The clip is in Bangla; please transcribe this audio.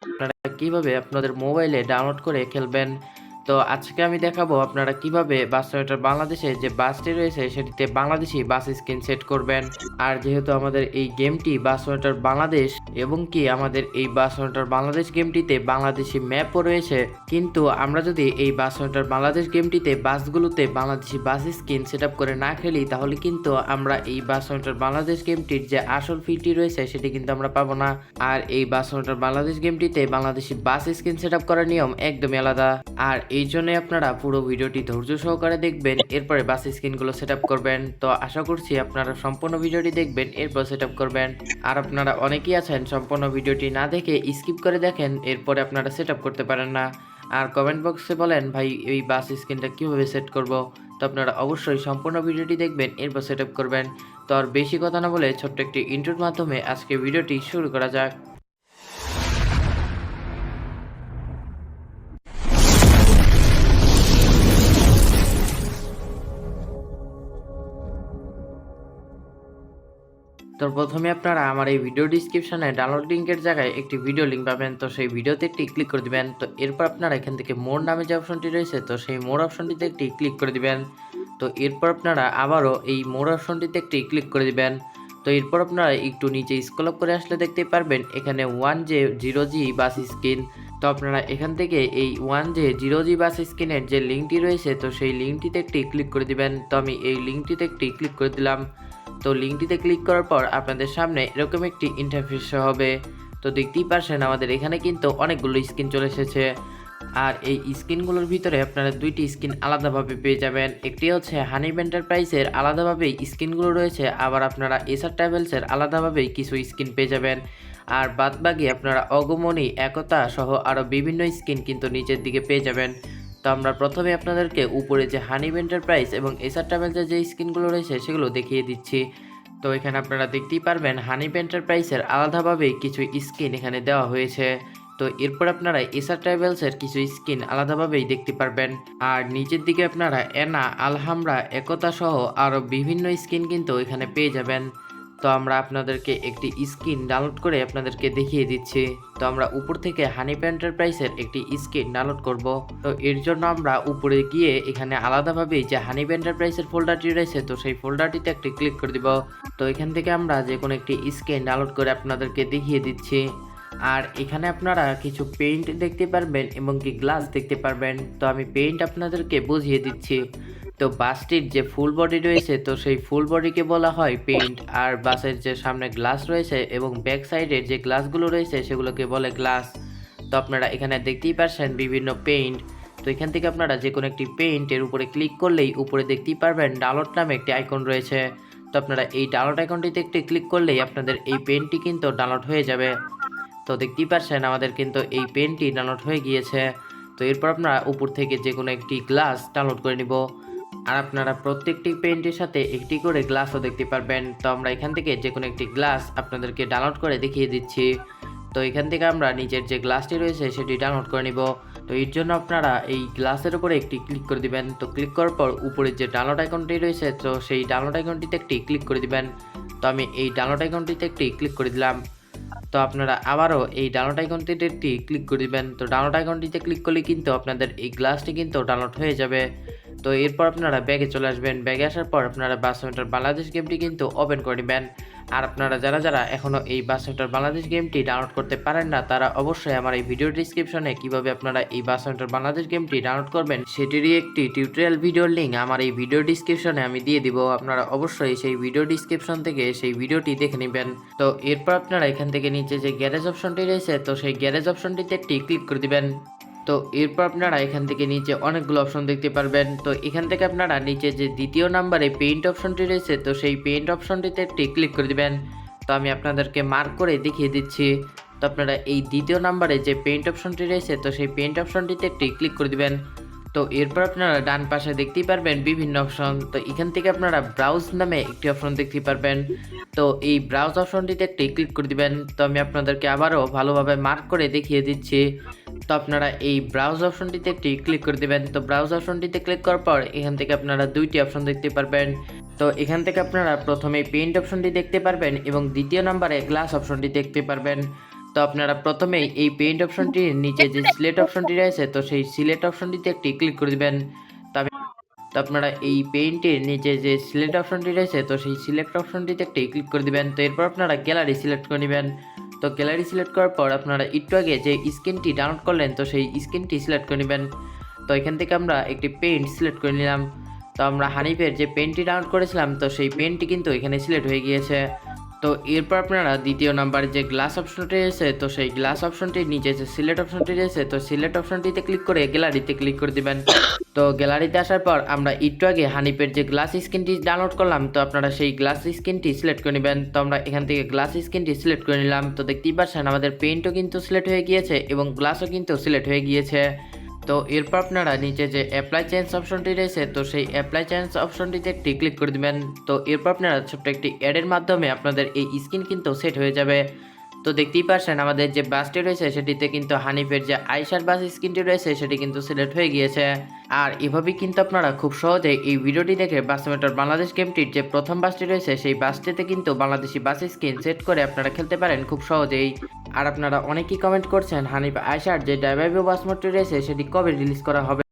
আপনারা কিভাবে আপনাদের মোবাইলে ডাউনলোড করে খেলবেন। তো আজকে আমি দেখাবো আপনারা কিভাবে বাস সিমুলেটর বাংলাদেশে যে বাসটি রয়েছে সেটিতে বাংলাদেশি বাস স্ক্রিন সেট করবেন। আর যেহেতু আমাদের এই গেমটি বাস সিমুলেটর বাংলাদেশ এবং কি আমাদের এই বাস সিমুলেটর বাংলাদেশ গেমটিতে বাংলাদেশি ম্যাপও রয়েছে, কিন্তু আমরা যদি এই বাস সিমুলেটর বাংলাদেশ গেমটিতে বাসগুলোতে বাংলাদেশি বাস স্ক্রিন সেট করে না খেলি, তাহলে কিন্তু আমরা এই বাস সিমুলেটর বাংলাদেশ গেমটির যে আসল ফিটি রয়েছে সেটি কিন্তু আমরা পাবো না। আর এই বাস সিমুলেটর বাংলাদেশ গেমটিতে বাংলাদেশি বাস স্ক্রিন সেট করার নিয়ম একদমই আলাদা। আর এই জন্যই আপনারা পুরো ভিডিওটি ধৈর্য সহকারে দেখবেন, এরপরে বাস স্ক্রিনগুলো সেট করবেন। তো আশা করছি আপনারা সম্পূর্ণ ভিডিওটি দেখবেন, এরপর সেট করবেন। আর আপনারা অনেকেই আছেন সম্পূর্ণ ভিডিওটি না দেখে স্কিপ করে দেখেন, এরপরে আপনারা সেট করতে পারেন না। আর কমেন্ট বক্সে বলেন ভাই এই বাস স্ক্রিনটা কীভাবে সেট করব। তো আপনারা অবশ্যই সম্পূর্ণ ভিডিওটি দেখবেন, এরপর সেট করবেন। তো আর বেশি কথা না বলে ছোট্ট একটি ইন্ট্রোর মাধ্যমে আজকে ভিডিওটি শুরু করা যাক। তো প্রথমে আপনারা আমার এই ভিডিও ডিসক্রিপশনে ডাউনলোড লিঙ্কের জায়গায় একটি ভিডিও লিঙ্ক পাবেন। তো সেই ভিডিওতে একটি ক্লিক করে দিবেন। তো এরপর আপনারা এখান থেকে মোর নামে যে অপশনটি রয়েছে, তো সেই মোর অপশনটিতে একটি ক্লিক করে দিবেন। তো এরপর আপনারা আবারও এই মোর অপশনটিতে একটি ক্লিক করে দিবেন। তো এরপর আপনারা একটু নিচে স্ক্রল আপ করে আসলে দেখতে পারবেন এখানে 1J0G বাস স্ক্রিন। তো আপনারা এখান থেকে এই 1J0G বাস স্ক্রিনের যে লিঙ্কটি রয়েছে, তো সেই লিঙ্কটিতে একটি ক্লিক করে দিবেন। তো আমি এই লিঙ্কটিতে একটি ক্লিক করে দিলাম। তো লিঙ্কটিতে ক্লিক করার পর আপনাদের সামনে এরকম একটি ইন্টারফেস হবে। তো দেখতেই পারছেন আমাদের এখানে কিন্তু অনেকগুলো স্ক্রিন চলে এসেছে। আর এই স্ক্রিনগুলোর ভিতরে আপনারা দুইটি স্ক্রিন আলাদাভাবে পেয়ে যাবেন। একটি হচ্ছে হানিফ এন্টারপ্রাইজের আলাদাভাবেই স্ক্রিনগুলো রয়েছে, আবার আপনারা এসআর ট্রাভেলসের আলাদাভাবেই কিছু স্ক্রিন পেয়ে যাবেন। আর বাদবাকি আপনারা অগমনী, একতা সহ আরও বিভিন্ন স্ক্রিন কিন্তু নিচের দিকে পেয়ে যাবেন। তো আমরা প্রথমে আপনাদেরকে উপরে যে হানিফ এন্টারপ্রাইজ এবং এসআর ট্রাভেলসের যে স্ক্রিনগুলো রয়েছে সেগুলো দেখিয়ে দিচ্ছি। তো এখানে আপনারা দেখতেই পারবেন হানিফ এন্টারপ্রাইজের আলাদাভাবেই কিছু স্ক্রিন এখানে দেওয়া হয়েছে। তো এরপর আপনারা এসআর ট্রাভেলসের কিছু স্ক্রিন আলাদাভাবেই দেখতে পারবেন। আর নিচের দিকে আপনারা এনা, আলহামরা, একতা সহ আরও বিভিন্ন স্ক্রিন কিন্তু এখানে পেয়ে যাবেন। তো আমরা আপনাদেরকে একটি স্ক্রিন ডাউনলোড করে আপনাদেরকে দেখিয়ে দিচ্ছি। তো আমরা উপর থেকে হানিফ এন্টারপ্রাইজের একটি স্ক্রিন ডাউনলোড করব। তো এর জন্য আমরা উপরে গিয়ে এখানে আলাদাভাবে যে হানিফ এন্টারপ্রাইজের ফোল্ডারটি রয়েছে, তো সেই ফোল্ডারটিতে একটি ক্লিক করে দিব। তো এখান থেকে আমরা যে কোনো একটি স্ক্রিন ডাউনলোড করে আপনাদেরকে দেখিয়ে দিচ্ছি। আর এখানে আপনারা কিছু পেইন্ট দেখতে পারবেন এবং কি গ্লাস দেখতে পারবেন। তো আমি পেইন্ট আপনাদেরকে বুঝিয়ে দিচ্ছি। তো বাসটির যে ফুল বডি রয়েছে, তো সেই ফুল বডিকে বলা হয় পেইন্ট। আর বাসের যে সামনে গ্লাস রয়েছে এবং ব্যাক সাইডের যে গ্লাসগুলো রয়েছে সেগুলোকে বলে গ্লাস। তো আপনারা এখানে দেখতেই পাচ্ছেন বিভিন্ন পেইন্ট। তো এখান থেকে আপনারা যে কোনো একটি পেইন্টের উপরে ক্লিক করলেই উপরে দেখতেই পারবেন ডাউনলোড নামে একটি আইকন রয়েছে। তো আপনারা এই ডাউনলোড আইকনটিতে একটি ক্লিক করলেই আপনাদের এই পেনটি কিন্তু ডাউনলোড হয়ে যাবে। তো দেখতেই পাচ্ছেন আমাদের কিন্তু এই পেনটি ডাউনলোড হয়ে গিয়েছে। তো এরপর আপনারা উপর থেকে যে কোনো একটি গ্লাস ডাউনলোড করে নিব। আর আপনারা প্রত্যেকটি পেন্টের সাথে একটি করে গ্লাসও দেখতে পারবেন। তো আমরা এখান থেকে যে কোনো একটি গ্লাস আপনাদেরকে ডাউনলোড করে দেখিয়ে দিচ্ছি। তো এখান থেকে আমরা নিচের যে গ্লাসটি রয়েছে সেটি ডাউনলোড করে নিব। তো এর জন্য আপনারা এই গ্লাসের উপরে একটি ক্লিক করে দিবেন। তো ক্লিক করার পর উপরে যে ডাউনলোড আইকনটি রয়েছে, তো সেই ডাউনলোড আইকনটিতে একটি ক্লিক করে দিবেন। তো আমি এই ডাউনলোড আইকনটিতে একটি ক্লিক করে দিলাম। তো আপনারা আবারও এই ডাউনলোড আইকনটিতে একটি ক্লিক করে দিবেন। তো ডাউনলোড আইকনটিতে ক্লিক করলে কিন্তু আপনাদের এই গ্লাসটি কিন্তু ডাউনলোড হয়ে যাবে। তো এরপর আপনারা ব্যাগে চলে আসবেন। ব্যাগে আসার পর আপনারা বাস সিমুলেটর বাংলাদেশ গেমটি কিন্তু ওপেন করে নেবেন। আর আপনারা যারা যারা এখনও এই বাস সিমুলেটর বাংলাদেশ গেমটি ডাউনলোড করতে পারেন না, তারা অবশ্যই আমার এই ভিডিও ডিসক্রিপশনে কিভাবে আপনারা এই বাস সিমুলেটর বাংলাদেশ গেমটি ডাউনলোড করবেন সেটিরই একটি টিউটোরিয়াল ভিডিওর লিঙ্ক আমার এই ভিডিও ডিসক্রিপশনে আমি দিয়ে দিব। আপনারা অবশ্যই সেই ভিডিও ডিসক্রিপশন থেকে সেই ভিডিওটি দেখে নেবেন। তো এরপর আপনারা এখান থেকে নিচে যে গ্যারেজ অপশনটি রয়েছে, তো সেই গ্যারেজ অপশনটিতে একটি ক্লিক করে দিবেন। তো এরপর আপনারা এখান থেকে নিচে অনেকগুলো অপশন দেখতে পারবেন। তো এখান থেকে আপনারা নিচে যে দ্বিতীয় নাম্বারে পেইন্ট অপশনটি রয়েছে, তো সেই পেইন্ট অপশনটিতে একটি ক্লিক করে দিবেন। তো আমি আপনাদেরকে মার্ক করে দেখিয়ে দিচ্ছি। তো আপনারা এই দ্বিতীয় নাম্বারে যে পেইন্ট অপশনটি রয়েছে, তো সেই পেইন্ট অপশনটিতে একটি ক্লিক করে দিবেন। তো এরপর আপনারা ডান পাশে দেখতেই পারবেন বিভিন্ন অপশন। তো এখান থেকে আপনারা ব্রাউজ নামে একটি অপশন দেখতে পারবেন। তো এই ব্রাউজ অপশনটিতে একটি ক্লিক করে দিবেন। তো আমি আপনাদেরকে আবারও ভালোভাবে মার্ক করে দেখিয়ে দিচ্ছি। তো আপনারা এই ব্রাউজ অপশনটিতে একটি ক্লিক করে দিবেন। তো ব্রাউজ অপশনটিতে ক্লিক করার পর এখান থেকে আপনারা দুইটি অপশন দেখতে পারবেন। তো এখান থেকে আপনারা প্রথমে পেইন্ট অপশনটি দেখতে পারবেন এবং দ্বিতীয় নম্বরে গ্লাস অপশনটি দেখতে পারবেন। তো আপনারা প্রথমেই এই পেইন্ট অপশনটির নিচে যে সিলেক্ট অপশনটি রয়েছে তো সেই সিলেক্ট অপশনটিতে একটি ক্লিক করে দিবেন। তো আপনারা এই পেইন্টের নিচে যে সিলেক্ট অপশনটি রয়েছে তো সেই সিলেক্ট অপশনটিতে একটি ক্লিক করে দিবেন। তো এরপর আপনারা গ্যালারি সিলেক্ট করে নেবেন। তো গ্যালারি সিলেক্ট করার পর আপনারা একটু আগে যে স্ক্রিনটি ডাউনলোড করলেন তো সেই স্ক্রিনটি সিলেক্ট করে নেবেন। তো এখান থেকে আমরা একটি পেইন্ট সিলেক্ট করে নিলাম। তো আমরা হানিফের যে পেনটি ডাউনলোড করেছিলাম তো সেই পেনটি কিন্তু এখানে সিলেক্ট হয়ে গিয়েছে। তো এরপর আপনারা দ্বিতীয় নাম্বার যে গ্লাস অপশনটি রয়েছে তো সেই গ্লাস অপশনটির নিচে যে সিলেক্ট অপশনটি রয়েছে তো সিলেক্ট অপশনটিতে ক্লিক করে গ্যালারিতে ক্লিক করে দিবেন। তো গ্যালারিতে আসার পর আমরা একটু আগে হানিফের যে গ্লাস স্ক্রিনটি ডাউনলোড করলাম তো আপনারা সেই গ্লাস স্ক্রিনটি সিলেক্ট করে নেবেন। তো আমরা এখান থেকে গ্লাস স্ক্রিনটি সিলেক্ট করে নিলাম। তো দেখতেই পাচ্ছেন আমাদের পেইন্টও কিন্তু সিলেক্ট হয়ে গিয়েছে এবং গ্লাসও কিন্তু সিলেক্ট হয়ে গিয়েছে। তো এরপর আপনারা নিচে যে অ্যাপ্লাই চেঞ্জ অপশনটি রয়েছে তো সেই অ্যাপ্লাই চেঞ্জ অপশনটিতে একটি ক্লিক করে দিবেন। তো এরপর আপনারা ছোট্ট একটি অ্যাডের মাধ্যমে আপনাদের এই স্ক্রিন কিন্তু সেট হয়ে যাবে। তো দেখতেই পাচ্ছেন আমাদের যে বাসটি রয়েছে সেটিতে কিন্তু হানিফের যে আইসার বাস স্ক্রিনটি রয়েছে সেটি কিন্তু সিলেক্ট হয়ে গিয়েছে। আর এভাবেই কিন্তু আপনারা খুব সহজে এই ভিডিওটি দেখে বাস সিমুলেটর বাংলাদেশ গেমটির যে প্রথম বাসটি রয়েছে সেই বাসটিতে কিন্তু বাংলাদেশি বাস স্ক্রিন সেট করে আপনারা খেলতে পারেন খুব সহজেই। আর আপনারা অনেকেই কমেন্ট করছেন হানিফ আইসার যে ড্রাইভার বাস মোডটি রয়েছে সেটি কবে রিলিজ করা হবে।